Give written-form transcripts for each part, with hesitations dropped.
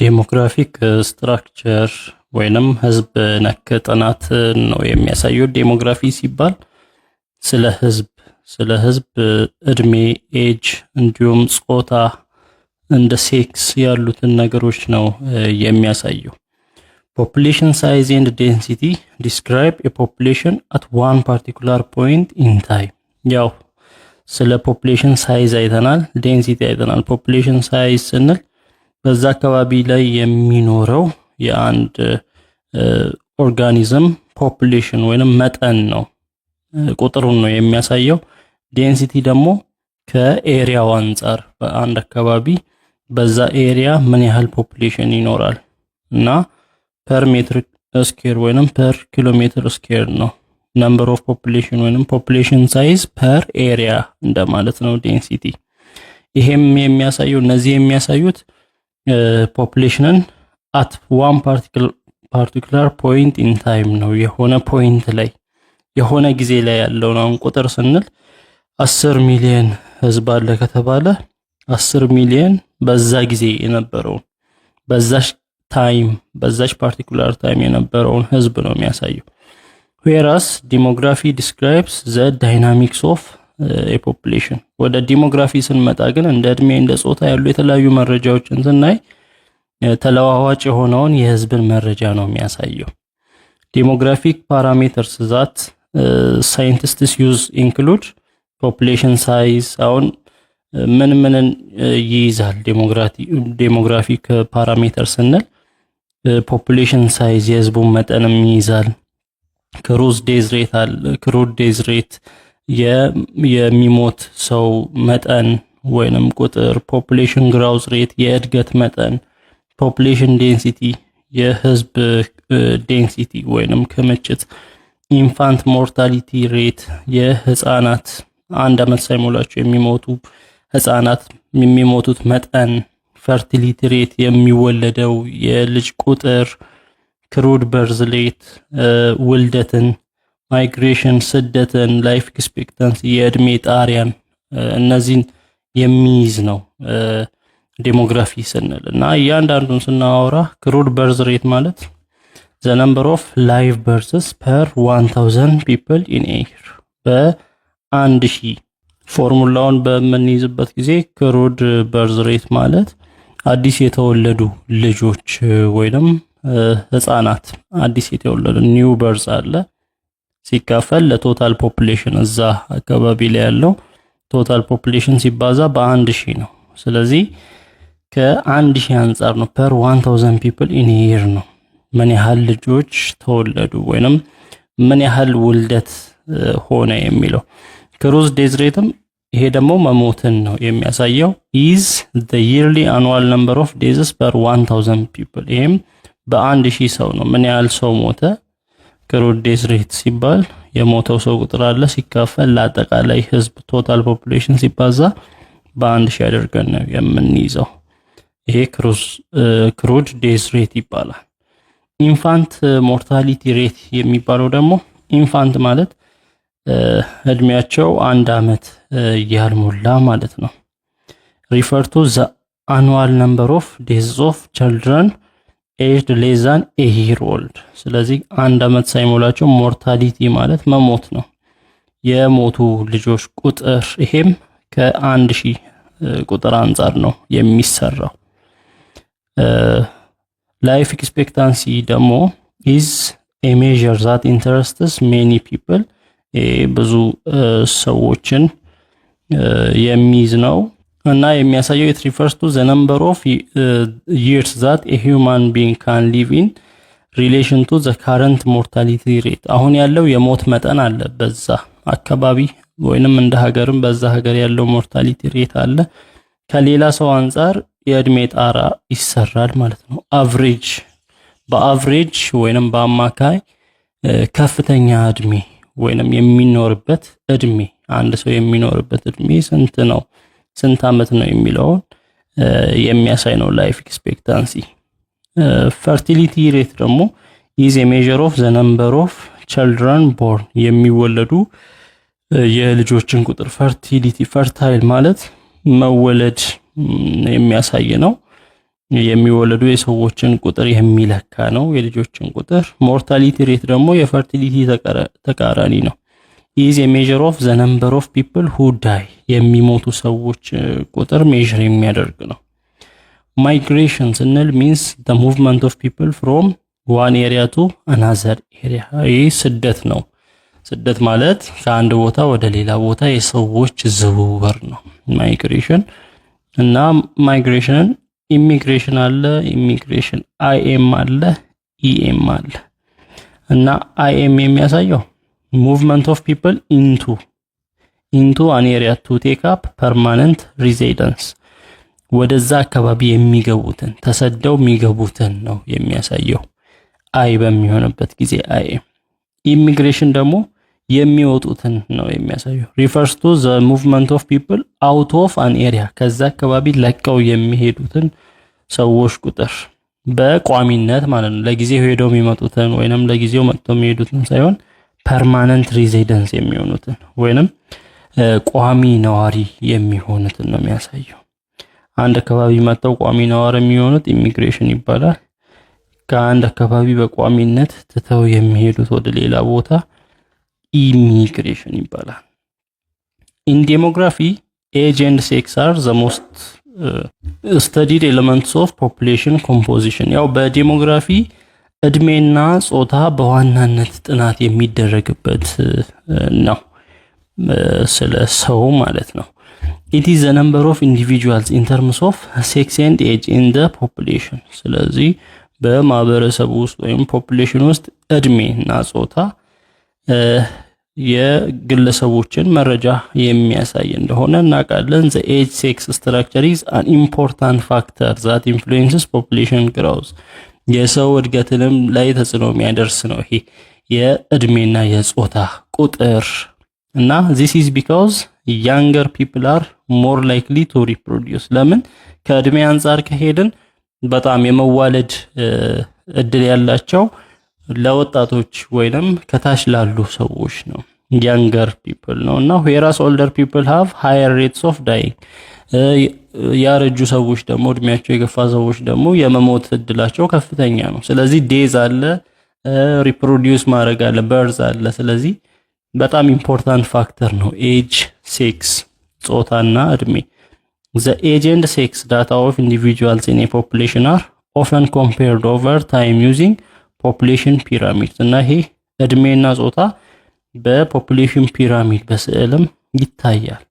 ዴሞግራፊክ ስትራክቸር ወይንም ህዝብ ነክ ጥናት ነው የሚያሳየው። ዴሞግራፊ ሲባል ስለ ህዝብ እድሜ፣ ኤጅ እንዲሁም ጾታ እንደ ሴክስ ያሉትን ነገሮች ነው የሚያሳየው። ፖፑሌሽን ሳይዝ ኤንድ ዴንሲቲ ዲስክራይብ ኤ ፖፑሌሽን አት ዋን ፓርቲኩላር ፖይንት ኢን ታይም። ያው ስለ ፖፑሌሽን ሳይዝ አይተናል፣ ዴንሲቲ አይተናል። ፖፑሌሽን ሳይዝ ስንል በዛ አካባቢ ላይ የሚኖረው የአንድ ኦርጋኒዝም ፖፑሌሽን ወይንም መጠን ነው፣ ቁጥሩን ነው የሚያሳየው። ዴንሲቲ ደግሞ ከኤሪያው አንፃር በአንድ አካባቢ በዛ ኤሪያ ምን ያህል ፖፑሌሽን ይኖራል እና ፐር ሜትር ስኩዌር ወይንም ፐር ኪሎሜትር ስኩዌር ነው። ነምበር ኦፍ ፖፑሌሽን ወይንም ፖፑሌሽን ሳይዝ ፐር ኤሪያ እንደማለት ነው ዴንሲቲ። ይሄም የሚያሳየው እነዚህ የሚያሳዩት ፖፑሌሽንን አት ዋን ፓርቲኩላር ፖይንት ኢን ታይም ነው። የሆነ ፖይንት ላይ የሆነ ጊዜ ላይ ያለውን አሁን ቁጥር ስንል 10 ሚሊዮን ህዝብ አለ ከተባለ 10 ሚሊዮን በዛ ጊዜ የነበረውን በዛች ታይም በዛች ፓርቲኩላር ታይም የነበረውን ህዝብ ነው የሚያሳየው። whereas demography describes the dynamics of a population። ወደ ዲሞግራፊ ስንመጣ ግን እንደ እድሜ እንደ ጾታ ያሉ የተለያዩ መረጃዎችን ስናይ ተለዋዋጭ የሆነውን የህዝብን መረጃ ነው የሚያሳየው። ዴሞግራፊክ ፓራሜተርስ ዛት ሳይንቲስትስ ዩዝ ኢንክሉድ ፖፑሌሽን ሳይዝ። አሁን ምን ይይዛል ዴሞግራፊክ ፓራሜተር ስንል ፖፑሌሽን ሳይዝ የህዝቡን መጠንም ይይዛል። ክሩዝ ዴዝ ሬት የሚሞት ሰው መጠን ወይንም ቁጥር፣ ፖፑሌሽን ግሮውዝ ሬት የእድገት መጠን፣ ፖፑሌሽን ዴንሲቲ የህዝብ ዴንሲቲ ወይንም ክምችት፣ ኢንፋንት ሞርታሊቲ ሬት የህፃናት 1 ዓመት ሳይሞላቸው የሚሞቱ ህፃናት የሚሞቱት መጠን፣ ፈርቲሊቲ ሬት የሚወለደው የልጅ ቁጥር፣ ክሩድ በርዝ ሬት ውልደትን፣ ማይግሬሽን ስደትን፣ ላይፍ ኤክስፔክታንሲ የእድሜ ጣሪያን እነዚህን የሚይዝ ነው ዴሞግራፊ ስንል እና እያንዳንዱን ስናወራ ክሩድ በርዝ ሬት ማለት the number of live births per 1000 people in a year በአንድ ሺህ ፎርሙላውን በምንይዝበት ጊዜ ክሩድ በርዝ ሬት ማለት አዲስ የተወለዱ ልጆች ወይንም ህፃናት አዲስ የተወለዱ ኒው በርዝ አለ ሲካፈል ለቶታል ፖፑሌሽን እዛ አካባቢ ላይ ያለው ቶታል ፖፑሌሽን ሲባዛ በአንድ ሺህ ነው። ስለዚህ ከአንድ ሺህ አንፃር ነው per 1000 people in a year ነው ምን ያህል ልጆች ተወለዱ ወይንም ምን ያህል ውልደት ሆነ የሚለው። ክሩዝ ዴዝ ሬትም ይሄ ደግሞ መሞትን ነው የሚያሳየው is the yearly annual number of deaths per 1000 people። ይሄም በአንድ ሺህ ሰው ነው ምን ያህል ሰው ሞተ። ክሩድ ዴዝ ሬት ሲባል የሞተው ሰው ቁጥር አለ ሲካፈል ለአጠቃላይ ህዝብ ቶታል ፖፑሌሽን ሲባዛ በአንድ ሺህ አድርገን ነው የምንይዘው። ይሄ ክሩድ ዴዝ ሬት ይባላል። ኢንፋንት ሞርታሊቲ ሬት የሚባለው ደግሞ ኢንፋንት ማለት እድሜያቸው 1 ዓመት ያልሞላ ማለት ነው። refer to the annual number of deaths of children aged less than a year old። ስለዚህ 1 ዓመት ሳይሞላቸው ሞርታሊቲ ማለት መሞት ነው የሞቱ ልጆች ቁጥር። ይሄም ከ1000 ቁጥር አንፃር ነው የሚሰራው። ላይፍ ኤክስፔክታንሲ ደግሞ is a measure that interests many people። ብዙ ሰዎችን የሚይዝ ነው እና የሚያሳየው it refers to the number of years that a human being can live in relation to the current mortality rate። አሁን ያለው የሞት መጠን አለ በዛ አካባቢ ወይንም እንደ ሀገርም በዛ ሀገር ያለው ሞርታሊቲ ሬት አለ ከሌላ ሰው አንፃር የእድሜ ጣራ ይሰራል ማለት ነው። በአቨሬጅ ወይንም በአማካይ ከፍተኛ እድሜ ወይንም የሚኖርበት እድሜ አንድ ሰው የሚኖርበት እድሜ ስንት ዓመት ነው የሚለውን የሚያሳይ ነው ላይፍ ኤክስፔክታንሲ። ፈርቲሊቲ ሬት ደግሞ is a measure of the number of children born የሚወለዱ የልጆችን ቁጥር። ፈርቲሊቲ ፈርታይል ማለት መወለድ የሚያሳይ ነው። የሚወለዱ የሰዎችን ቁጥር የሚለካ ነው፣ የልጆችን ቁጥር። ሞርታሊቲ ሬት ደግሞ የፈርቲሊቲ ተቃራኒ ነው። is a measure of the number of people who die የሚሞቱ ሰዎች ቁጥር ሜዥር የሚያደርግ ነው። migration ስንል means the movement of people from one area to another area ይህ ስደት ነው። ስደት ማለት ከአንድ ቦታ ወደ ሌላ ቦታ የሰዎች ዝውውር ነው ማይግሬሽን። እና ማይግሬሽንን ኢሚግሬሽን አለ፣ ኢሚግሬሽን አይኤም አለ፣ ኢኤም አለ። እና አይኤም የሚያሳየው movement of people into an area to take up permanent residence ወደዛ አካባቢ የሚገቡትን ተሰደው የሚገቡትን ነው የሚያሳየው አይ በሚሆንበት ጊዜ አይኤም። ኢሚግሬሽን ደግሞ የሚወጡትን ነው የሚያሳየው refers to the movement of people out of an area ከዛ አካባቢ ለቀው የሚሄዱትን ሰዎች ቁጥር በቋሚነት ማለት ነው። ለጊዜው ሄደው የሚመጡትን ወይንም ለጊዜው መጥተው የሚሄዱትን ሳይሆን ፐርማነንት ሬዚደንስ የሚሆኑትን ወይንም ቋሚ ነዋሪ የሚሆኑትን ነው የሚያሳየው። አንድ አካባቢ መጥተው ቋሚ ነዋሪ የሚሆኑት ኢሚግሬሽን ይባላል። ከአንድ አካባቢ በቋሚነት ትተው የሚሄዱት ወደ ሌላ ቦታ ኢሚግሬሽን ይባላል። in demography age and sex are the most studied elements of population composition ያው በዲሞግራፊ እድሜና ጾታ በዋናነት ጥናት የሚደረግበት ነው ስለ ሰው ማለት ነው። it is the number of individuals in terms of sex and age in the population ስለዚህ በማህበረሰቡ ውስጥ ወይም ፖፑሌሽን ውስጥ እድሜና ጾታ የግለሰቦችን መረጃ የሚያሳይ እንደሆነ እናውቃለን። the age sex structure is an important factor that influences population growth የሰው እድገትንም ላይ ተጽዕኖ የሚያደርስ ነው ይሄ የእድሜና የጾታ ቁጥር። እና this is because younger people are more likely to reproduce ለምን ከእድሜ አንፃር ከሄድን በጣም የመዋለድ እድል ያላቸው ለወጣቶች ወይንም ከታች ላሉ ሰዎች ነው younger people ነው። እና whereas older people have higher rates of dying ያረጁ ሰዎች ደግሞ እድሜያቸው የገፋ ሰዎች ደግሞ የመሞት እድላቸው ከፍተኛ ነው። ስለዚህ ዴዝ አለ፣ ሪፕሮዲዩስ ማድረግ አለ፣ በርዝ አለ። ስለዚህ በጣም ኢምፖርታንት ፋክተር ነው ኤጅ፣ ሴክስ ጾታና እድሜ። the age and sex data of individuals in a population are often compared over time using population pyramids እና ይሄ እድሜና ጾታ በፖፑሌሽን ፒራሚድ በስዕልም ይታያል።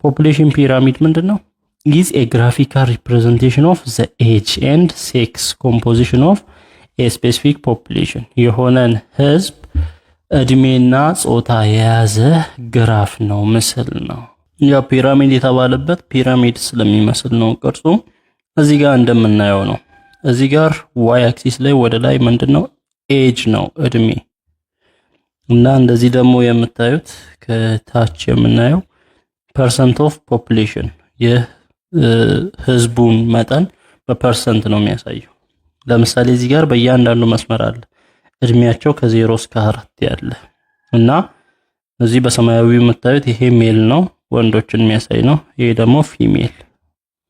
ፖፑሌሽን ፒራሚድ ምንድነው? is a graphical representation of the age and sex composition of a specific population የሆነን ህዝብ እድሜና ጾታ የያዘ ግራፍ ነው፣ ምስል ነው። ያ ፒራሚድ የተባለበት ፒራሚድ ስለሚመስል ነው ቅርጹ። እዚህ ጋር እንደምናየው ነው። እዚህ ጋር ዋይ አክሲስ ላይ ወደ ላይ ምንድነው? ኤጅ ነው እድሜ። እና እንደዚህ ደግሞ የምታዩት ከታች የምናየው ፐርሰንት ኦፍ ፖፑሌሽን የህዝቡን መጠን በፐርሰንት ነው የሚያሳየው። ለምሳሌ እዚህ ጋር በእያንዳንዱ መስመር አለ እድሜያቸው ከ0 እስከ 4 ያለ እና እዚህ በሰማያዊ የምታዩት ይሄ ሜል ነው ወንዶችን የሚያሳይ ነው። ይሄ ደግሞ ፊሜል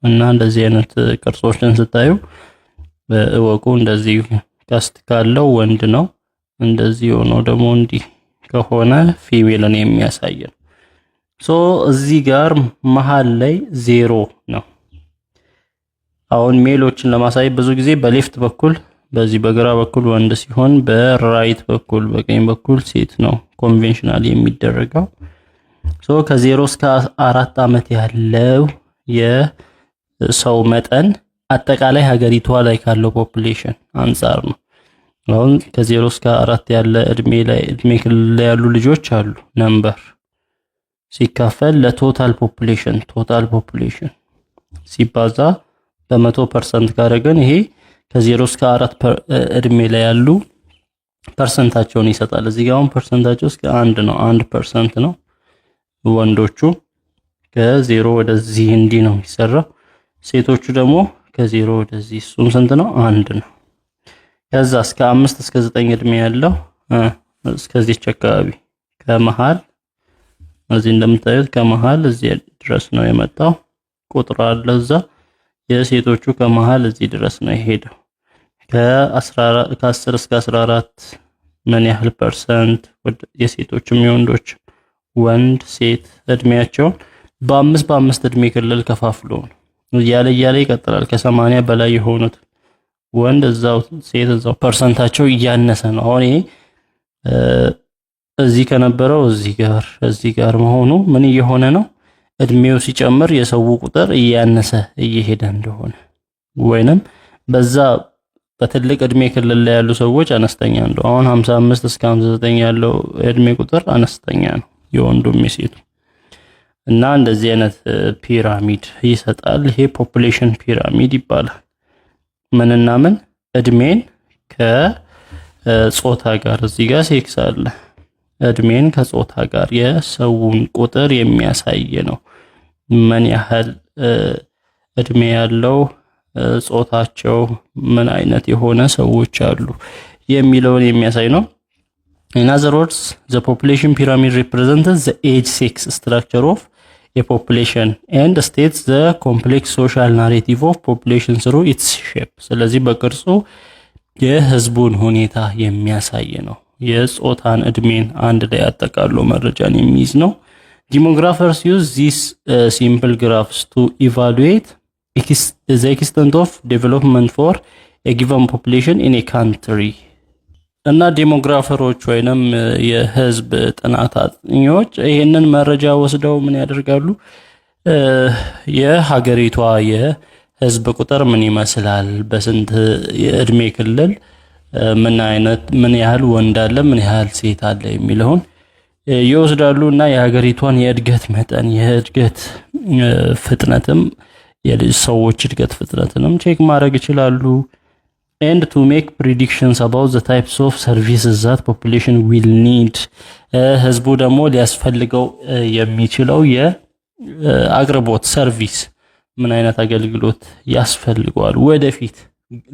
እና እንደዚህ አይነት ቅርጾችን ስታዩ እወቁ። እንደዚህ ካስት ካለው ወንድ ነው፣ እንደዚህ ሆኖ ደግሞ እንዲህ ከሆነ ፊሜልን የሚያሳይ ነው። ሶ እዚህ ጋር መሃል ላይ 0 ነው። አሁን ሜሎችን ለማሳየት ብዙ ጊዜ በሌፍት በኩል በዚህ በግራ በኩል ወንድ ሲሆን በራይት በኩል በቀኝ በኩል ሴት ነው ኮንቬንሽናል የሚደረገው። ሶ ከ0 እስከ 4 አመት ያለው የሰው መጠን አጠቃላይ ሀገሪቷ ላይ ካለው ፖፑሌሽን አንፃር ነው። አሁን ከ0 እስከ 4 ያለ እድሜ ክልል ላይ ያሉ ልጆች አሉ ነምበር ሲካፈል ለቶታል ፖፑሌሽን ሲባዛ በ100% ካደረገን ይሄ ከ0 እስከ 4 እድሜ ላይ ያሉ ፐርሰንታቸውን ይሰጣል። እዚህ ጋር አሁን ፐርሰንታቸው እስከ 1 ነው፣ 1% ነው ወንዶቹ። ከ0 ወደዚህ እንዲህ ነው የሚሰራው። ሴቶቹ ደግሞ ከ0 ወደዚህ እሱም ስንት ነው? 1 ነው። ከዛ እስከ 5 እስከ 9 እድሜ ያለው እስከዚህ አካባቢ ከመሃል እዚህ እንደምታዩት ከመሃል እዚህ ድረስ ነው የመጣው ቁጥር አለ እዛ። የሴቶቹ ከመሃል እዚህ ድረስ ነው የሄደው። ከ10 እስከ 14 ምን ያህል ፐርሰንት የሴቶችም የወንዶች ወንድ ሴት እድሜያቸውን በ5 እድሜ ክልል ከፋፍሎ ነው እያለ ይቀጥላል። ከ80 በላይ የሆኑት ወንድ እዛው ሴት እዛው ፐርሰንታቸው እያነሰ ነው። አሁን ይሄ እዚህ ከነበረው እዚህ ጋር መሆኑ ምን እየሆነ ነው? እድሜው ሲጨምር የሰው ቁጥር እያነሰ እየሄደ እንደሆነ ወይንም በዛ በትልቅ እድሜ ክልል ላይ ያሉ ሰዎች አነስተኛ እንደው አሁን 55 እስከ 59 ያለው እድሜ ቁጥር አነስተኛ ነው የወንዱም የሴቱ እና እንደዚህ አይነት ፒራሚድ ይሰጣል። ይሄ ፖፑሌሽን ፒራሚድ ይባላል። ምንና ምን እድሜን ከጾታ ጋር እዚህ ጋር ሴክስ አለ። እድሜን ከጾታ ጋር የሰውን ቁጥር የሚያሳይ ነው። ምን ያህል እድሜ ያለው ጾታቸው ምን አይነት የሆነ ሰዎች አሉ የሚለውን የሚያሳይ ነው። In other words, the population pyramid represents the age sex structure of a population and states the complex social narrative of population through its shape. ስለዚህ በቅርጹ የህዝቡን ሁኔታ የሚያሳይ ነው። የጾታን እድሜን አንድ ላይ አጠቃሎ መረጃን የሚይዝ ነው። Demographers use these simple graphs to evaluate the extent of development for a given population in a country. እና ዴሞግራፈሮች ወይንም የህዝብ ጥናት አጥኚዎች ይሄንን መረጃ ወስደው ምን ያደርጋሉ? የሀገሪቷ የህዝብ ቁጥር ምን ይመስላል፣ በስንት የእድሜ ክልል ምን ያህል ወንድ አለ፣ ምን ያህል ሴት አለ የሚለውን ይወስዳሉና የሀገሪቷን የእድገት መጠን የእድገት ፍጥነትም የሰዎች እድገት ፍጥነትንም ቼክ ማድረግ ይችላሉ። and to make predictions about the types of services that population will need ህዝቡ ደግሞ ሊያስፈልገው የሚችለው የአቅርቦት ሰርቪስ ምን አይነት አገልግሎት ያስፈልገዋል ወደፊት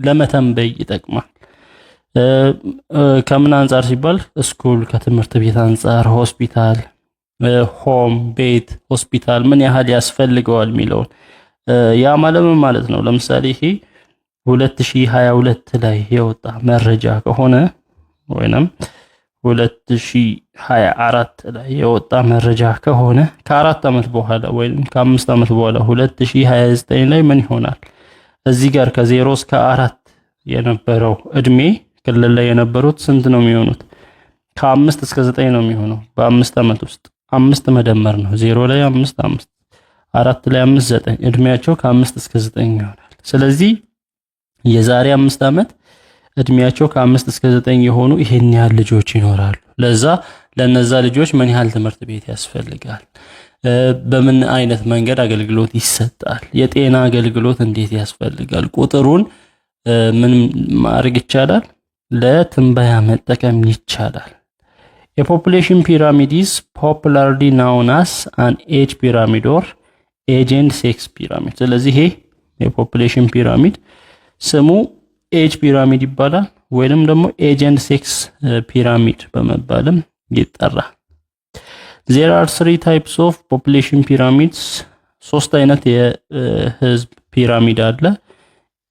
ለመተንበይ ይጠቅማል። ከምን አንፃር ሲባል ስኩል ከትምህርት ቤት አንፃር፣ ሆስፒታል፣ ሆም ቤት፣ ሆስፒታል ምን ያህል ያስፈልገዋል የሚለውን ያ ማለት ነው። ለምሳሌ ይሄ 2022 ላይ የወጣ መረጃ ከሆነ ወይንም 2024 ላይ የወጣ መረጃ ከሆነ ከ4 አመት በኋላ ወይንም ከ5 አመት በኋላ 2029 ላይ ምን ይሆናል? እዚህ ጋር ከ0 እስከ 4 የነበረው እድሜ ክልል ላይ የነበሩት ስንት ነው የሚሆኑት? ከ5 እስከ 9 ነው የሚሆነው። በ5 አመት ውስጥ 5 መደመር ነው። 0 ላይ 5 5 4 ላይ 5 9 እድሜያቸው ከ5 እስከ 9 ይሆናል። ስለዚህ የዛሬ 5 አመት እድሜያቸው ከ5 እስከ 9 የሆኑ ይሄን ያህል ልጆች ይኖራሉ። ለነዛ ልጆች ምን ያህል ትምህርት ቤት ያስፈልጋል? በምን አይነት መንገድ አገልግሎት ይሰጣል? የጤና አገልግሎት እንዴት ያስፈልጋል? ቁጥሩን ምን ማድረግ ይቻላል? ለትንበያ መጠቀም ይቻላል። A population pyramid is popularly known as an age pyramid or age and sex pyramid. ስለዚህ ይሄ የፖፑሌሽን ፒራሚድ ስሙ ኤጅ ፒራሚድ ይባላል ወይንም ደግሞ ኤጅ ኤንድ ሴክስ ፒራሚድ በመባልም ይጠራል። There are 3 types of population pyramids. 3 አይነት የህዝብ ፒራሚድ አለ።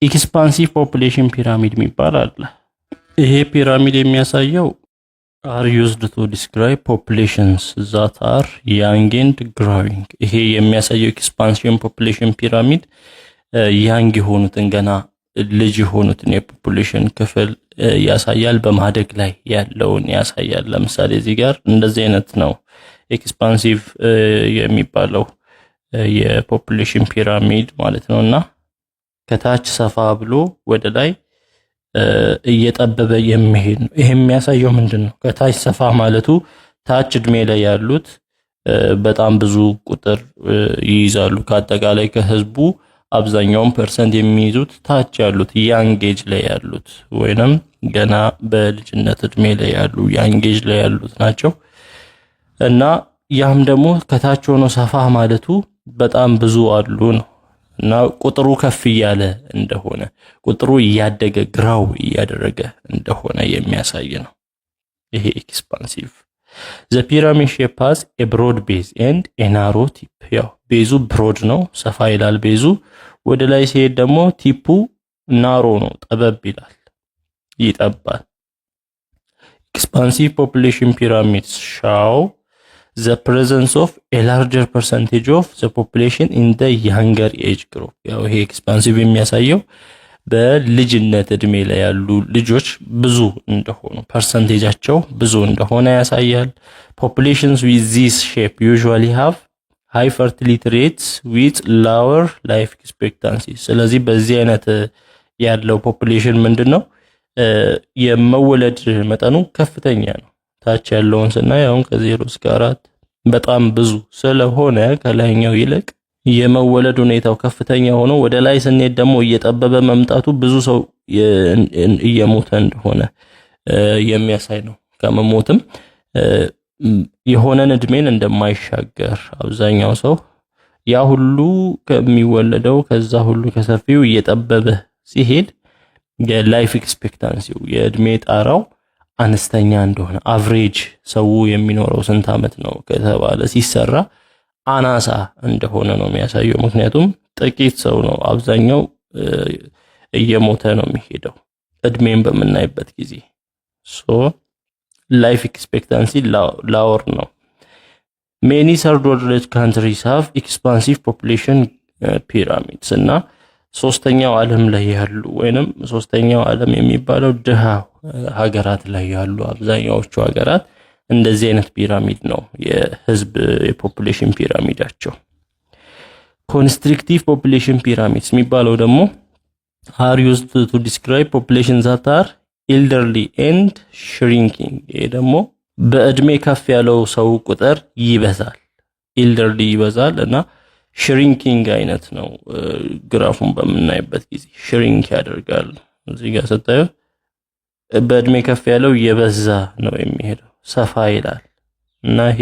ኤክስፓንሲቭ ፖፑሌሽን ፒራሚድ የሚባል አለ። ይሄ ፒራሚድ የሚያሳየው are used to describe populations that are young and growing. ይሄ የሚያሳየው ኤክስፓንሽን ፖፑሌሽን ፒራሚድ ያንግ የሆኑትን ገና ልጅ የሆኑትን የፖፑሌሽን ክፍል ያሳያል። በማደግ ላይ ያለውን ያሳያል። ለምሳሌ እዚህ ጋር እንደዚህ አይነት ነው ኤክስፓንሲቭ የሚባለው የፖፑሌሽን ፒራሚድ ማለት ነውና ከታች ሰፋ ብሎ ወደ ላይ እየጠበበ የሚሄድ ነው። ይሄ የሚያሳየው ምንድነው? ከታች ሰፋ ማለቱ ታች እድሜ ላይ ያሉት በጣም ብዙ ቁጥር ይይዛሉ። ከአጠቃላይ ከህዝቡ አብዛኛውን ፐርሰንት የሚይዙት ታች ያሉት ያንግ ኤጅ ላይ ያሉት ወይንም ገና በልጅነት እድሜ ላይ ያሉ ያንግ ኤጅ ላይ ያሉት ናቸው። እና ያም ደግሞ ከታች ሆኖ ሰፋ ማለቱ በጣም ብዙ አሉ ነው። እና ቁጥሩ ከፍ እያለ እንደሆነ ቁጥሩ እያደገ ግራው እያደረገ እንደሆነ የሚያሳይ ነው። ይሄ ኤክስፓንሲቭ The pyramid shape has a broad base and a narrow tip. ያው ቤዙ ብሮድ ነው፣ ሰፋ ይላል ቤዙ፣ ወደ ላይ ሲሄድ ደግሞ ቲፑ ናሮ ነው፣ ጠበብ ይላል፣ ይጠባል። ኤክስፓንሲቭ ፖፑሌሽን ፒራሚድስ ሻው the presence of a larger percentage of the population in the younger age group። ያው ይሄ ኤክስፓንሲቭ የሚያሳየው በልጅነት እድሜ ላይ ያሉ ልጆች ብዙ እንደሆኑ ፐርሰንቴጃቸው ብዙ እንደሆነ ያሳያል። populations with this shape usually have high fertility rates with lower life expectancy። ስለዚህ በዚህ አይነት ያለው ፖፑሌሽን ምንድነው የመወለድ መጠኑ ከፍተኛ ነው። ታች ያለውን ስናይ አሁን ከ0 እስከ 4 በጣም ብዙ ስለሆነ ከላይኛው ይልቅ የመወለድ ሁኔታው ከፍተኛ ሆኖ ወደ ላይ ስንሄድ ደግሞ እየጠበበ መምጣቱ ብዙ ሰው እየሞተ እንደሆነ የሚያሳይ ነው። ከመሞትም የሆነን እድሜን እንደማይሻገር አብዛኛው ሰው ያ ሁሉ ከሚወለደው ከዛ ሁሉ ከሰፊው እየጠበበ ሲሄድ የላይፍ ኤክስፔክታንሲው የእድሜ ጣራው አነስተኛ እንደሆነ አቨሬጅ ሰው የሚኖረው ስንት ዓመት ነው ከተባለ ሲሰራ አናሳ እንደሆነ ነው የሚያሳየው። ምክንያቱም ጥቂት ሰው ነው አብዛኛው እየሞተ ነው የሚሄደው እድሜን በምናይበት ጊዜ። ሶ ላይፍ ኤክስፔክታንሲ ላወር ነው። many third world countries have expansive population pyramids እና ሶስተኛው ዓለም ላይ ያሉ ወይንም ሶስተኛው ዓለም የሚባለው ድሃ ሀገራት ላይ ያሉ አብዛኛዎቹ ሀገራት እንደዚህ አይነት ፒራሚድ ነው የህዝብ የፖፑሌሽን ፒራሚዳቸው። ኮንስትሪክቲቭ ፖፑሌሽን ፒራሚድስ የሚባለው ደግሞ are used to describe populations that are elderly and shrinking። ይሄ ደግሞ በእድሜ ከፍ ያለው ሰው ቁጥር ይበዛል፣ elderly ይበዛል እና shrinking አይነት ነው። ግራፉን በምናይበት ጊዜ shrink ያደርጋል። እዚህ ጋር ስታዩ በእድሜ ከፍ ያለው እየበዛ ነው የሚሄደው፣ ሰፋ ይላል እና ይሄ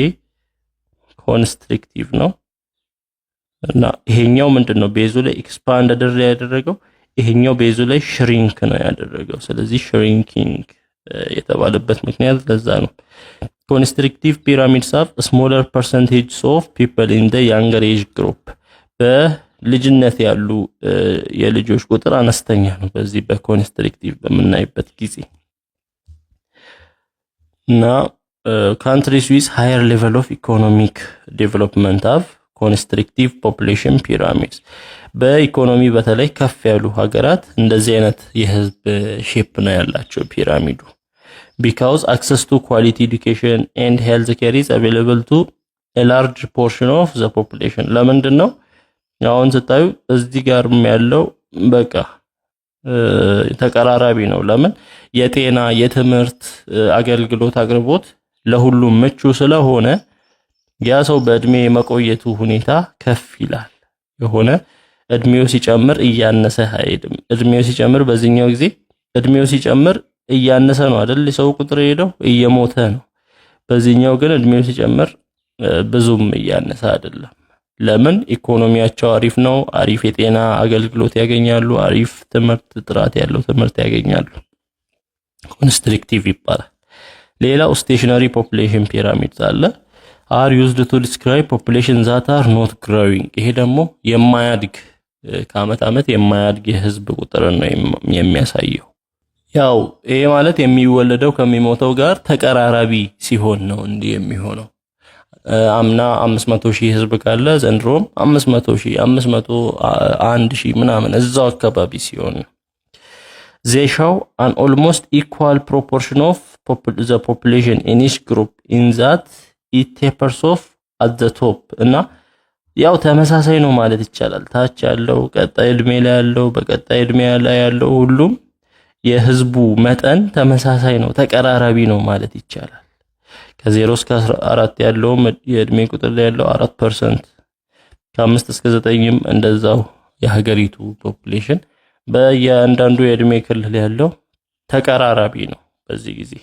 ኮንስትሪክቲቭ ነው። እና ይሄኛው ምንድነው ቤዙ ላይ ኤክስፓንድ ያደረገው፣ ይሄኛው ቤዙ ላይ shrink ነው ያደረገው። ስለዚህ shrinking የተባለበት ምክንያት ለዛ ነው። constrictive pyramids have a smaller percentage of people in the younger age group። በልጅነት ያሉ የልጆች ቁጥር አነስተኛ ነው በዚህ በኮንስትሪክቲቭ በምናይበት ጊዜ። እና countries with higher level of economic development have constrictive population pyramids። በኢኮኖሚ በተለይ ከፍ ያሉ ሀገራት እንደዚህ አይነት የህዝብ ሼፕ ነው ያላቸው ፒራሚዱ። because access to quality education and health care is available to a large portion of the population። ለምንድን ነው አሁን ስታዩ እዚህ ጋርም ያለው በቃ ተቀራራቢ ነው። ለምን የጤና የትምህርት አገልግሎት አቅርቦት ለሁሉም ምቹ ስለሆነ ያ ሰው በእድሜ መቆየቱ ሁኔታ ከፍ ይላል። የሆነ እድሜው ሲጨምር እያነሰ አይሄድም። እድሜው ሲጨምር በዚህኛው ጊዜ እድሜው ሲጨምር እያነሰ ነው አይደል ሰው ቁጥር ሄደው እየሞተ ነው። በዚህኛው ግን እድሜው ሲጨምር ብዙም እያነሰ አይደለም። ለምን ኢኮኖሚያቸው አሪፍ ነው፣ አሪፍ የጤና አገልግሎት ያገኛሉ፣ አሪፍ ትምህርት ጥራት ያለው ትምህርት ያገኛሉ። ኮንስትሪክቲቭ ይባላል። ሌላው ስቴሽነሪ ፖፑሌሽን ፒራሚድ አለ are used to describe populations that are not growing። ይሄ ደግሞ የማያድግ ከአመት አመት የማያድግ የህዝብ ቁጥር ነው የሚያሳየው። ያው ይሄ ማለት የሚወለደው ከሚሞተው ጋር ተቀራራቢ ሲሆን ነው እንዲህ የሚሆነው። አምና 500,000 ህዝብ ካለ ዘንድሮም 500,000 501,000 ምናምን እዛው አካባቢ ሲሆን they show an almost equal proportion of the population in each group in that it tapers off at the top። እና ያው ተመሳሳይ ነው ማለት ይቻላል። ታች ያለው ቀጣይ እድሜ ላይ ያለው በቀጣይ እድሜ ላይ ያለው ሁሉም የህዝቡ መጠን ተመሳሳይ ነው፣ ተቀራራቢ ነው ማለት ይቻላል። ከ0 እስከ 14 ያለው የእድሜ ቁጥር ላይ ያለው 4%፣ ከ5 እስከ 9ም እንደዛው የሀገሪቱ ፖፑሌሽን በእያንዳንዱ የእድሜ ክልል ያለው ተቀራራቢ ነው በዚህ ጊዜ።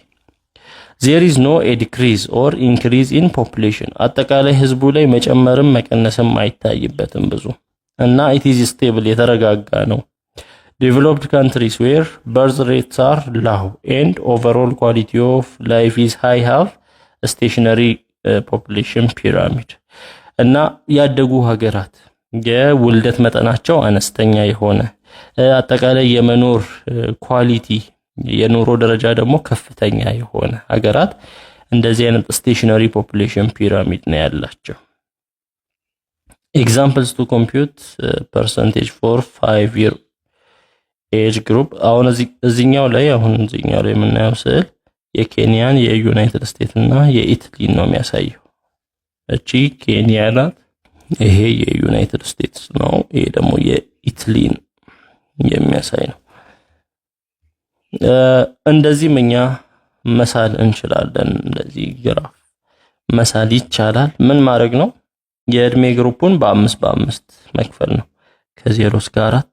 there is no a decrease or increase in population። አጠቃላይ ህዝቡ ላይ መጨመርም መቀነስም አይታይበትም ብዙ እና it is stable የተረጋጋ ነው። developed countries where birth rates are low and overall quality of life is high have a stationary population pyramid። እና ያደጉ ሀገራት የውልደት መጠናቸው አነስተኛ የሆነ አጠቃላይ የመኖር ኳሊቲ የኑሮ ደረጃ ደግሞ ከፍተኛ የሆነ ሀገራት እንደዚህ አይነት ስቴሽነሪ ፖፑሌሽን ፒራሚድ ነው ያላቸው። ኤግዛምፕልስ ቱ ኮምፒውት ፐርሰንቴጅ ፎር 5 year ኤጅ ግሩፕ። አሁን እዚህኛው ላይ የምናየው ስዕል የኬንያን የዩናይትድ ስቴትስ እና የኢትሊን ነው የሚያሳየው። እቺ ኬንያ ናት፣ ይሄ የዩናይትድ ስቴትስ ነው፣ ይሄ ደግሞ የኢትሊን የሚያሳይ ነው። እንደዚህም እኛ መሳል እንችላለን። እንደዚህ ግራፍ መሳል ይቻላል። ምን ማድረግ ነው? የእድሜ ግሩፑን በ5 መክፈል ነው። ከ0 እስከ 4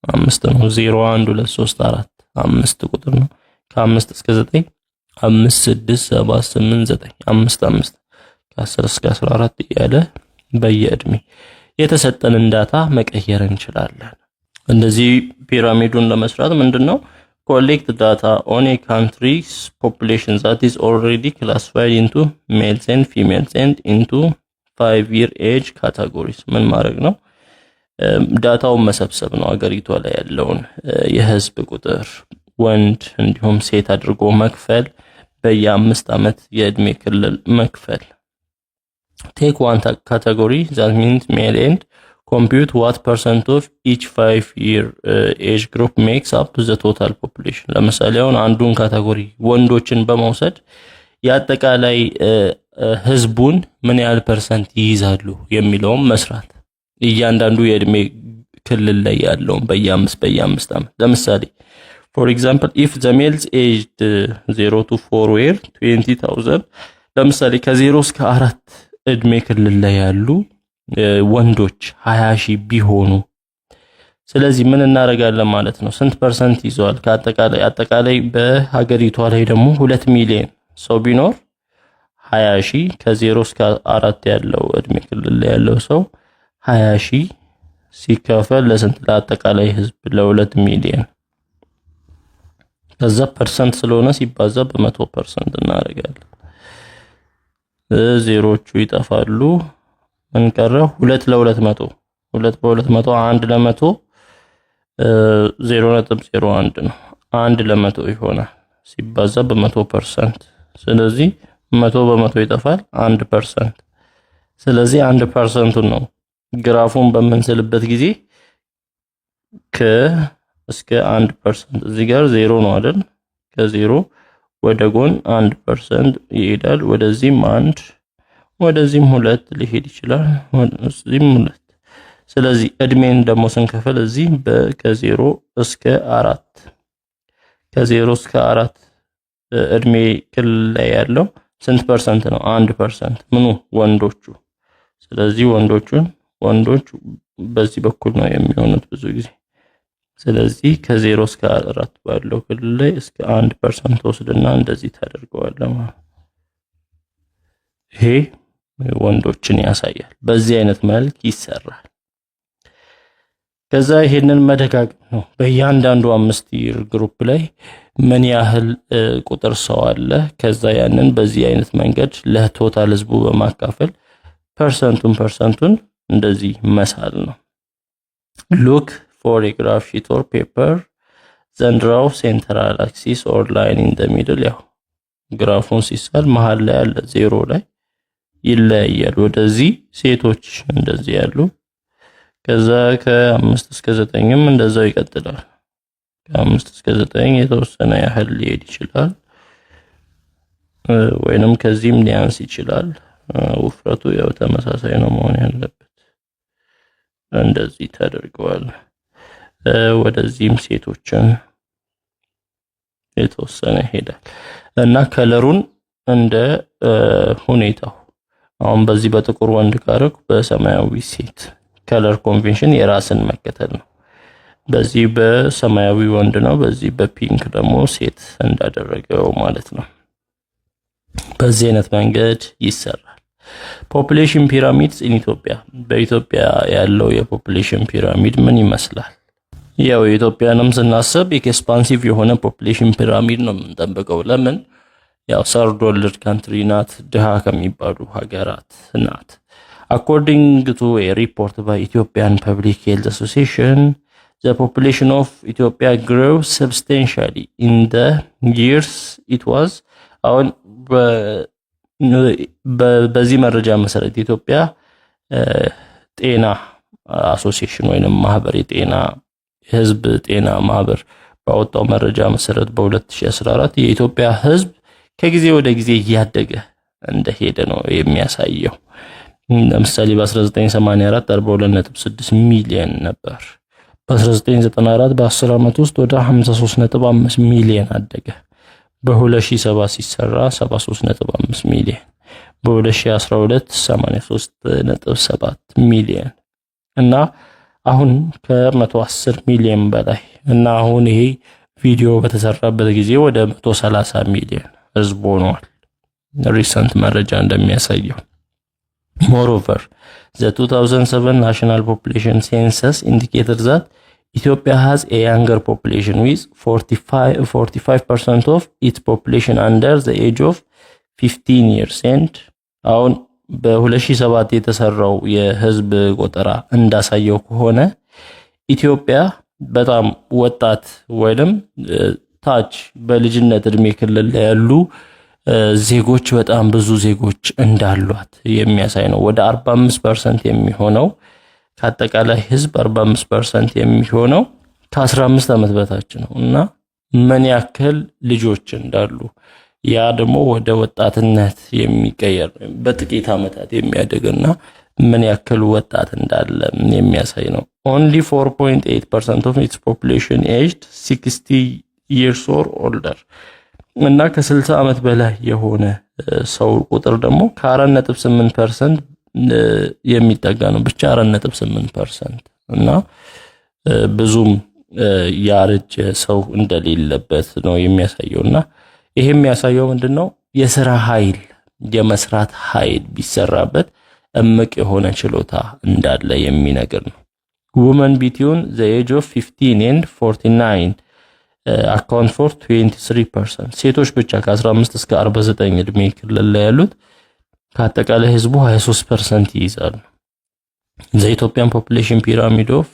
5 ነው። 0 1 2 3 4 5 ቁጥር ነው። ከ5 እስከ 9 5 6 7 8 9 5 5 ከ10 እስከ 14 እያለ በየእድሜ የተሰጠንን ዳታ መቀየር እንችላለን። እንደዚህ ፒራሚዱን ለመስራት ምንድነው collect data on a country's population that is already classified into males and females and into 5 year age categories። ምን ማድረግ ነው? ዳታውን መሰብሰብ ነው። አገሪቷ ላይ ያለውን የህዝብ ቁጥር ወንድ እንዲሁም ሴት አድርጎ መክፈል፣ በየ5 ዓመት የእድሜ ክልል መክፈል። take one category that means male and compute what percent of each 5 year age group makes up to the total population። ለምሳሌ አሁን አንዱን ካቴጎሪ ወንዶችን በመውሰድ ያጠቃላይ ህዝቡን ምን ያህል ፐርሰንት ይይዛሉ የሚለውን መስራት፣ እያንዳንዱ የእድሜ ክልል ላይ ያለውን በየ5 ዓመት። ለምሳሌ for example if the males aged 0 to 4 were 20,000 ለምሳሌ ከ0 እስከ 4 እድሜ ክልል ላይ ያሉ ወንዶች 20,000 ቢሆኑ፣ ስለዚህ ምን እናደርጋለን ማለት ነው? ስንት ፐርሰንት ይዟል አጠቃላይ በሀገሪቷ ላይ ደግሞ 2 ሚሊዮን ሰው ቢኖር 20,000 ከ0 እስከ 4 ያለው እድሜ ክልል ላይ ያለው ሰው 20,000 ሲከፈል ለስንት? ለአጠቃላይ ህዝብ ለ2 ሚሊዮን። ከዛ ፐርሰንት ስለሆነ ሲባዛ በ100% እናደርጋለን። ዜሮቹ ይጠፋሉ። ምን ቀረ? 2 ለ200 2 በ200 1 ለ100 0.01 ነው። 1 ለ100 ይሆናል ሲባዛ በ100%። ስለዚህ 100 በ100 ይጠፋል 1%። ስለዚህ 1% ነው ግራፉን በምንስልበት ጊዜ እስከ 1%። እዚህ ጋር 0 ነው አይደል? ከ0 ወደ ጎን 1% ይሄዳል። ወደዚህም 1 ወደዚህም 2 ሊሄድ ይችላል። ወደዚህም 2። ስለዚህ እድሜን ደግሞ ስንከፈል እዚህ ከ0 እስከ 4 ከ0 እስከ 4 እድሜ ክልል ላይ ያለው ስንት ፐርሰንት ነው? 1%። ምኑ? ወንዶቹ። ስለዚህ ወንዶች በዚህ በኩል ነው የሚሆኑት ብዙ ጊዜ። ስለዚህ ከ0 እስከ 4 ባለው ክልል ላይ እስከ 1% ወስድና እንደዚህ ታደርገዋለህ ማለት ነው። ይሄ ወንዶችን ያሳያል። በዚህ አይነት መልክ ይሰራል። ከዛ ይሄንን መደጋገም ነው። በእያንዳንዱ 5 ይር ግሩፕ ላይ ምን ያህል ቁጥር ሰው አለ፣ ከዛ ያንን በዚህ አይነት መንገድ ለቶታል ህዝቡ በማካፈል ፐርሰንቱን እንደዚህ መሳል ነው። ሉክ for a graph sheet or paper then draw central axis or line in the middle። ያው ግራፉን ሲሳል መሃል ላይ ያለ 0 ላይ ይለያያል። ወደዚህ ሴቶች እንደዚህ ያሉ፣ ከዛ ከ5 እስከ 9ም እንደዛው ይቀጥላል። ከ5 እስከ 9 የተወሰነ ያህል ሊሄድ ይችላል፣ ወይንም ከዚህም ሊያንስ ይችላል። ውፍረቱ ያው ተመሳሳይ ነው መሆን ያለበት። እንደዚህ ተደርገዋል። ወደዚህም ሴቶችን የተወሰነ ይሄዳል እና ከለሩን እንደ ሁኔታው፣ አሁን በዚህ በጥቁር ወንድ ካረኩ በሰማያዊ ሴት፣ ከለር ኮንቬንሽን የራስን መከተል ነው። በዚህ በሰማያዊ ወንድ ነው፣ በዚህ በፒንክ ደግሞ ሴት እንዳደረገው ማለት ነው። በዚህ አይነት መንገድ ይሰራል። ፖፑሌሽን ፒራሚድስ ኢን ኢትዮጵያ። በኢትዮጵያ ያለው የፖፑሌሽን ፒራሚድ ምን ይመስላል? ያው የኢትዮጵያንም ስናስብ ኤክስፓንሲቭ የሆነ ፖፑሌሽን ፒራሚድ ነው የምንጠብቀው። ለምን? ያው ሰርድ ወርልድ ካንትሪ ናት፣ ድሃ ከሚባሉ ሀገራት ናት። According to a report by Ethiopian Public Health Association, the population of Ethiopia grew substantially in the years it was አሁን በዚህ መረጃ መሰረት ኢትዮጵያ ጤና አሶሲዬሽን ወይንም ማህበር የጤና ህዝብ ጤና ማህበር ባወጣው መረጃ መሰረት በ2014 የኢትዮጵያ ህዝብ ከጊዜ ወደ ጊዜ እያደገ እንደሄደ ነው የሚያሳየው። ለምሳሌ በ1984 42.6 ሚሊዮን ነበር። በ1994 በ10 ዓመት ውስጥ ወደ 53.5 ሚሊዮን አደገ። በ2007 ሲሰራ 73.5 ሚሊዮን፣ በ2012 83.7 ሚሊዮን እና አሁን ከ110 ሚሊዮን በላይ እና አሁን ይሄ ቪዲዮ በተሰራበት ጊዜ ወደ 130 ሚሊዮን ህዝብ ሆኗል። ሪሰንት መረጃ እንደሚያሳየው moreover the 2007 national population census indicated that Ethiopia has a younger population with 45% of its population under the age of 15 years and አሁን በ2007 የተሰራው የህዝብ ቆጠራ እንዳሳየው ከሆነ ኢትዮጵያ በጣም ወጣት ወይንም ታች በልጅነት እድሜ ክልል ላይ ያሉ ዜጎች በጣም ብዙ ዜጎች እንዳሏት የሚያሳይ ነው። ወደ 45% የሚሆነው ከአጠቃላይ ህዝብ 45% የሚሆነው ከ15 ዓመት በታች ነው እና ምን ያክል ልጆች እንዳሉ ያ ደግሞ ወደ ወጣትነት የሚቀየር በጥቂት ዓመታት የሚያደግና ምን ያክል ወጣት እንዳለ የሚያሳይ ነው። only 4.8% of its population aged 60 years or older እና ከ60 ዓመት በላይ የሆነ ሰው ቁጥር ደግሞ ከ4.8% የሚጠጋ ነው። ብቻ 4.8% እና ብዙም ያረጀ ሰው እንደሌለበት ነው የሚያሳየውና ይሄ የሚያሳየው ምንድነው? የሥራ ኃይል የመስራት ኃይል ቢሰራበት እምቅ የሆነ ችሎታ እንዳለ የሚነግር ነው። women between the age of 15 and 49 account for 23%. ሴቶች ብቻ ከ15 እስከ 49 እድሜ ክልል ላይ ያሉት ከአጠቃላይ ህዝቡ 23% ይይዛሉ። the Ethiopian population pyramid of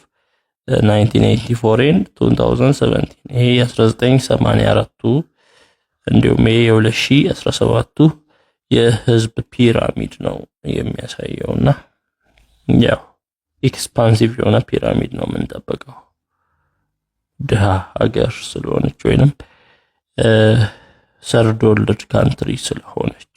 1984 and 2017 ይሄ 1984ቱ እንዲሁም ይሄ 2017ቱ የህዝብ ፒራሚድ ነው የሚያሳየውና ያው ኤክስፓንሲቭ የሆነ ፒራሚድ ነው የምንጠብቀው ድሃ ሀገር ስለሆነች ወይንም ሰርድ ወርልድ ካንትሪ ስለሆነች